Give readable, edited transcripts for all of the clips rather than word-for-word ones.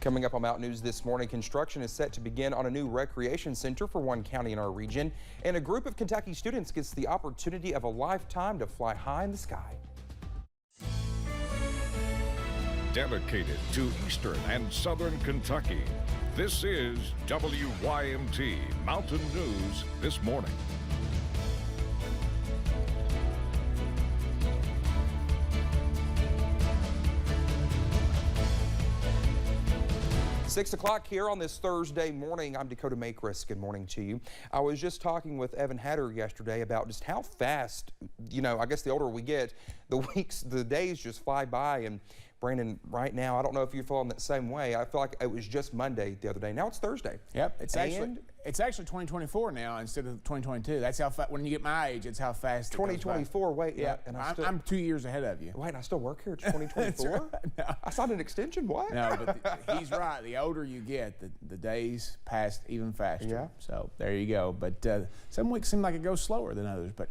Coming up on Mountain News this morning, construction is set to begin on a new recreation center for one county in our region, and a group of Kentucky students gets the opportunity of a lifetime to fly high in the sky. Dedicated to Eastern and Southern Kentucky, this is WYMT Mountain News this morning. 6 o'clock here on this Thursday morning. I'm Dakota Makris. Good morning to you. I was just talking with Evan Hatter yesterday about just how fast, I guess the older we get, the days just fly by. And Brandon, right now, I don't know if you're feeling that same way. I feel like it was just Monday the other day. Now it's Thursday. Yep, it's actually 2024 now instead of 2022. That's how fast, when you get my age, it's how fast 2024, wait. Yeah, and I'm 2 years ahead of you. Wait, and I still work here at 2024? Right. No. I signed an extension, what? No, but he's right. The older you get, the days pass even faster. Yeah. So there you go. But some weeks seem like it goes slower than others. But,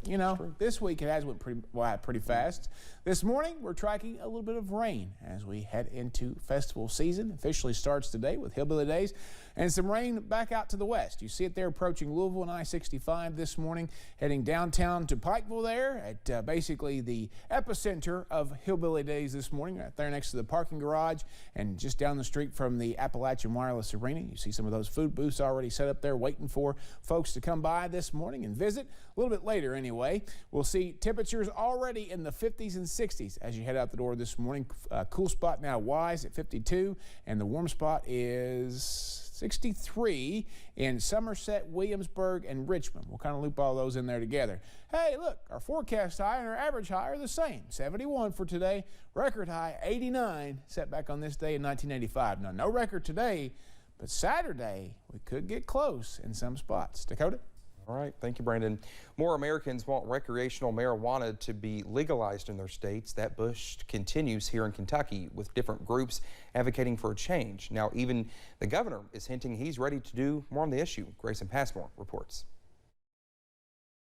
this week it has went pretty fast. This morning, we're tracking a little bit of rain as we head into festival season. Officially starts today with Hillbilly Days and some rain back out to the west. You see it there approaching Louisville and I-65 this morning, heading downtown to Pikeville there at basically the epicenter of Hillbilly Days this morning, right there next to the parking garage and just down the street from the Appalachian Wireless Arena. You see some of those food booths already set up there waiting for folks to come by this morning and visit. A little bit later anyway, we'll see temperatures already in the 50s and 60s as you head out the door this morning. Cool spot now Wise at 52, and the warm spot is 63 in Somerset, Williamsburg, and Richmond. We'll kind of loop all those in there together. Hey, look, our forecast high and our average high are the same. 71 for today, record high 89 set back on this day in 1985. Now, no record today, but Saturday we could get close in some spots. Dakota? All right, thank you, Brandon. More Americans want recreational marijuana to be legalized in their states. That push continues here in Kentucky with different groups advocating for a change. Now, even the governor is hinting he's ready to do more on the issue. Grayson Passmore reports.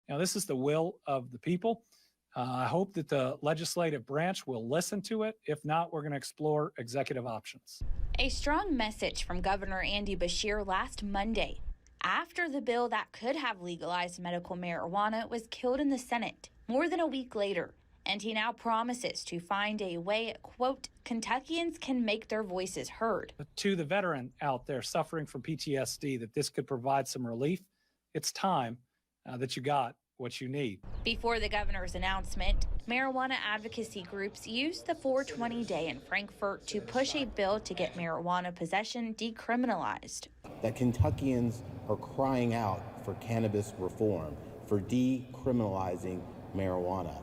Now, this is the will of the people. I hope that the legislative branch will listen to it. If not, we're going to explore executive options. A strong message from Governor Andy Beshear last Monday, after the bill that could have legalized medical marijuana was killed in the Senate more than a week later. And he now promises to find a way, quote, Kentuckians can make their voices heard. To the veteran out there suffering from PTSD, that this could provide some relief, it's time that you got what you need. Before the governor's announcement, marijuana advocacy groups used the 420 day in Frankfort to push a bill to get marijuana possession decriminalized. That Kentuckians are crying out for cannabis reform, for decriminalizing marijuana.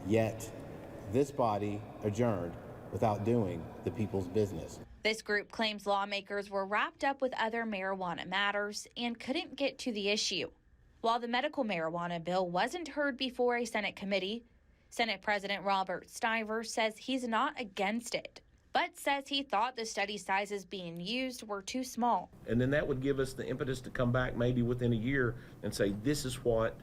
Yet, this body adjourned without doing the people's business. This group claims lawmakers were wrapped up with other marijuana matters and couldn't get to the issue. While the medical marijuana bill wasn't heard before a Senate committee, Senate President Robert Stiver says he's not against it, but says he thought the study sizes being used were too small. And then that would give us the impetus to come back maybe within a year and say this is what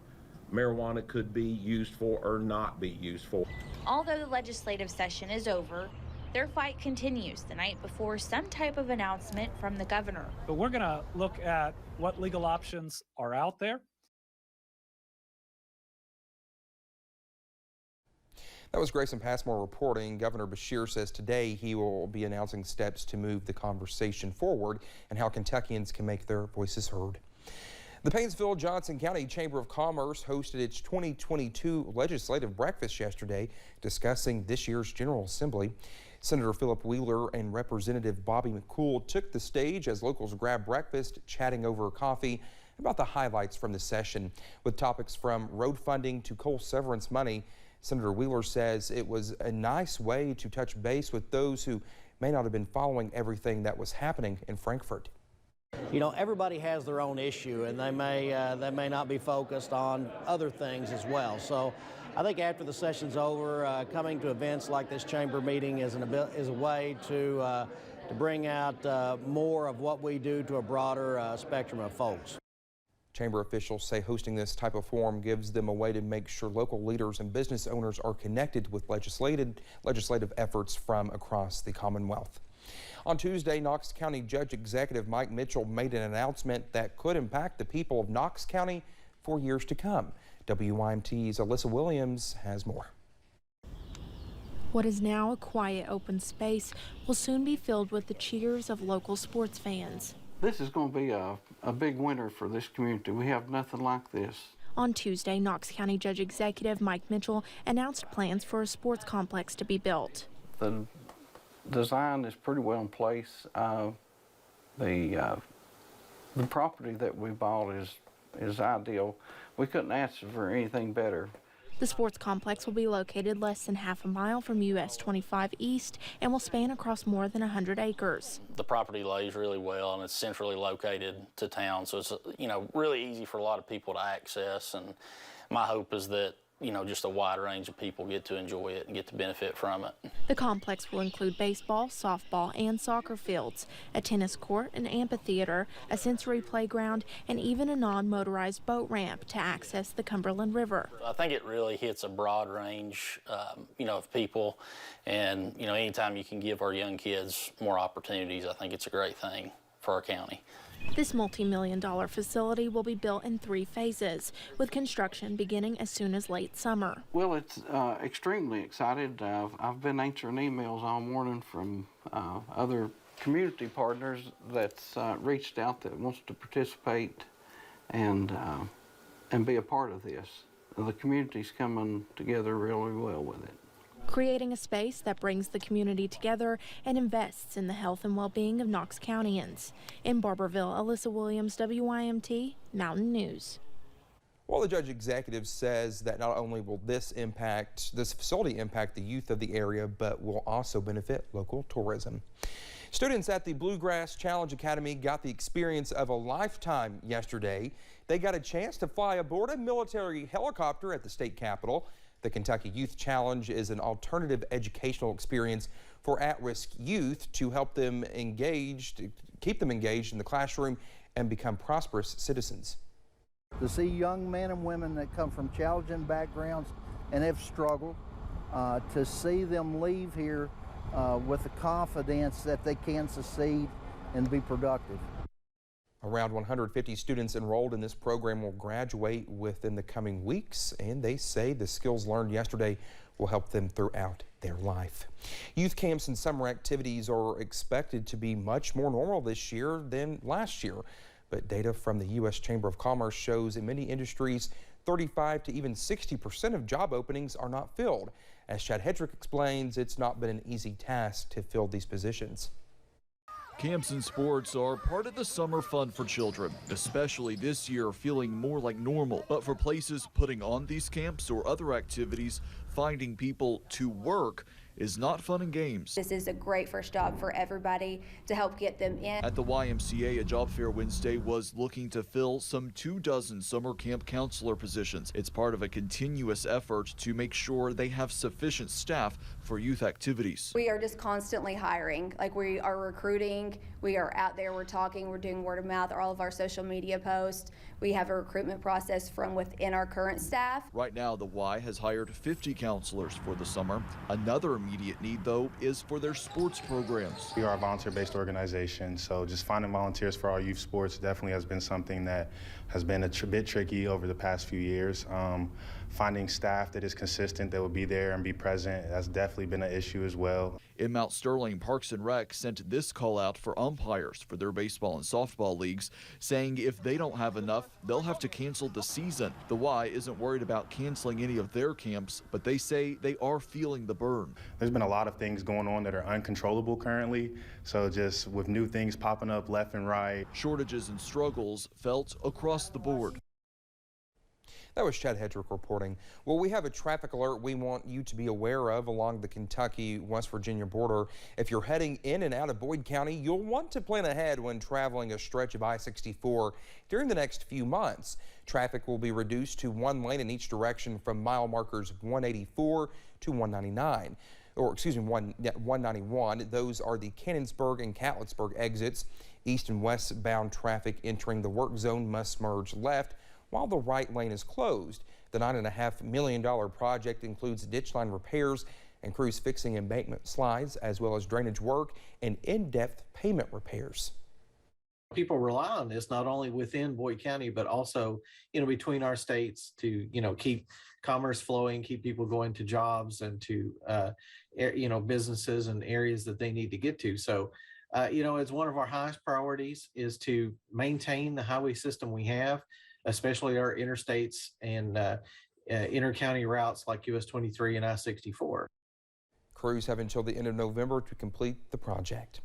marijuana could be used for or not be used for. Although the legislative session is over, their fight continues the night before some type of announcement from the governor. But we're going to look at what legal options are out there. That was Grayson Passmore reporting. Governor Beshear says today he will be announcing steps to move the conversation forward and how Kentuckians can make their voices heard. The Painesville-Johnson County Chamber of Commerce hosted its 2022 legislative breakfast yesterday, discussing this year's General Assembly. Senator Philip Wheeler and Representative Bobby McCool took the stage as locals grabbed breakfast, chatting over coffee about the highlights from the session. With topics from road funding to coal severance money, Senator Wheeler says it was a nice way to touch base with those who may not have been following everything that was happening in Frankfort. Everybody has their own issue, and they may not be focused on other things as well. So I think after the session's over, coming to events like this chamber meeting is a way to bring out more of what we do to a broader spectrum of folks. Chamber officials say hosting this type of forum gives them a way to make sure local leaders and business owners are connected with legislative efforts from across the Commonwealth. On Tuesday, Knox County Judge Executive Mike Mitchell made an announcement that could impact the people of Knox County for years to come. WYMT's Alyssa Williams has more. What is now a quiet open space will soon be filled with the cheers of local sports fans. This is going to be a big winter for this community. We have nothing like this. On Tuesday, Knox County Judge Executive Mike Mitchell announced plans for a sports complex to be built. The design is pretty well in place. The property that we bought is ideal. We couldn't ask for anything better. The sports complex will be located less than half a mile from US 25 East and will span across more than 100 acres. The property lays really well and it's centrally located to town, so it's really easy for a lot of people to access, and my hope is that just a wide range of people get to enjoy it and get to benefit from it. The complex will include baseball, softball, and soccer fields, a tennis court, an amphitheater, a sensory playground, and even a non-motorized boat ramp to access the Cumberland River. I think it really hits a broad range, of people, and anytime you can give our young kids more opportunities, I think it's a great thing for our county. This multi-million-dollar facility will be built in 3 phases, with construction beginning as soon as late summer. Well, it's extremely excited. I've been answering emails all morning from other community partners that's reached out that wants to participate and be a part of this. The community's coming together really well with it. Creating a space that brings the community together and invests in the health and well-being of Knox Countyans. In Barberville, Alyssa Williams, WYMT Mountain News. Well, the judge executive says that not only will this facility impact the youth of the area, but will also benefit local tourism. Students at the Bluegrass Challenge Academy got the experience of a lifetime yesterday. They got a chance to fly aboard a military helicopter at the state capitol. The Kentucky Youth Challenge is an alternative educational experience for at-risk youth to help them keep them engaged in the classroom and become prosperous citizens. To see young men and women that come from challenging backgrounds and have struggled, to see them leave here with the confidence that they can succeed and be productive. Around 150 students enrolled in this program will graduate within the coming weeks, and they say the skills learned yesterday will help them throughout their life. Youth camps and summer activities are expected to be much more normal this year than last year, but data from the U.S. Chamber of Commerce shows in many industries 35 to even 60% of job openings are not filled. As Chad Hedrick explains, it's not been an easy task to fill these positions. Camps and sports are part of the summer fun for children, especially this year feeling more like normal. But for places putting on these camps or other activities, finding people to work is not fun and games. This is a great first job for everybody to help get them in. At the YMCA, a job fair Wednesday was looking to fill some 24 summer camp counselor positions. It's part of a continuous effort to make sure they have sufficient staff for youth activities. We are just constantly hiring. Like, we are recruiting, we are out there, we're talking, we're doing word of mouth, all of our social media posts. We have a recruitment process from within our current staff. Right now, the Y has hired 50 counselors for the summer. Another immediate need, though, is for their sports programs. We are a volunteer-based organization, so just finding volunteers for our youth sports definitely has been something that has been a bit tricky over the past few years. Finding staff that is consistent, that will be there and be present, has definitely been an issue as well. In Mount Sterling, Parks and Rec sent this call out for umpires for their baseball and softball leagues, saying if they don't have enough, they'll have to cancel the season. The Y isn't worried about canceling any of their camps, but they say they are feeling the burn. There's been a lot of things going on that are uncontrollable currently, so just with new things popping up left and right. Shortages and struggles felt across the board. That was Chad Hedrick reporting. Well, we have a traffic alert we want you to be aware of along the Kentucky-West Virginia border. If you're heading in and out of Boyd County, you'll want to plan ahead when traveling a stretch of I-64 during the next few months. Traffic will be reduced to 1 lane in each direction from mile markers 184 to 199. Or excuse me, 191. Those are the Cannonsburg and Catlettsburg exits. East and westbound traffic entering the work zone must merge left while the right lane is closed. The $9.5 million project includes ditch line repairs and crews fixing embankment slides, as well as drainage work and in-depth pavement repairs. People rely on this not only within Boyd County, but also, between our states to, keep commerce flowing, keep people going to jobs and to, businesses and areas that they need to get to. So, it's one of our highest priorities is to maintain the highway system we have, especially our interstates and inter-county routes like US 23 and I-64. Crews have until the end of November to complete the project.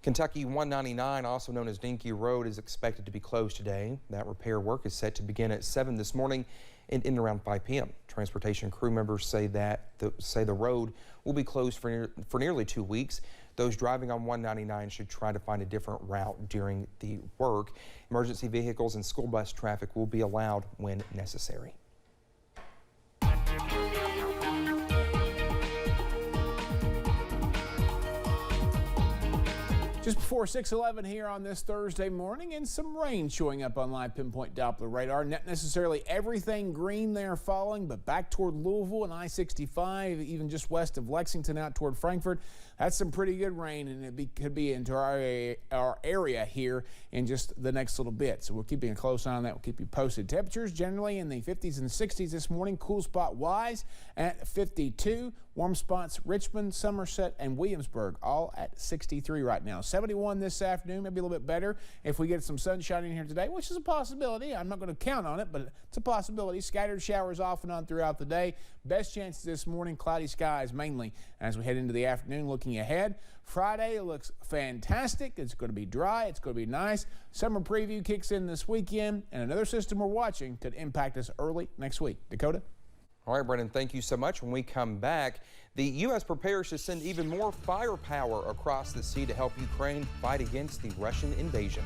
Kentucky 199, also known as Dinky Road, is expected to be closed today. That repair work is set to begin at 7 this morning and end around 5 p.m. Transportation crew members say the road will be closed for nearly 2 weeks. Those driving on 199 should try to find a different route during the work. Emergency vehicles and school bus traffic will be allowed when necessary. Just before 6:11 here on this Thursday morning, and some rain showing up on live pinpoint Doppler radar. Not necessarily everything green there falling, but back toward Louisville and I-65, even just west of Lexington out toward Frankfort. That's some pretty good rain, and it could be into our area here in just the next little bit. So we're keeping a close eye on that. We'll keep you posted. Temperatures generally in the 50s and 60s this morning. Cool spot wise at 52. Warm spots Richmond, Somerset, and Williamsburg all at 63 right now. 71 this afternoon, maybe a little bit better if we get some sunshine in here today, which is a possibility. I'm not going to count on it, but it's a possibility. Scattered showers off and on throughout the day. Best chances this morning, cloudy skies mainly as we head into the afternoon. Looking ahead, Friday looks fantastic. It's going to be dry. It's going to be nice. Summer preview kicks in this weekend, and another system we're watching could impact us early next week. Dakota? All right, Brendan, thank you so much. When we come back, the U.S. prepares to send even more firepower across the sea to help Ukraine fight against the Russian invasion.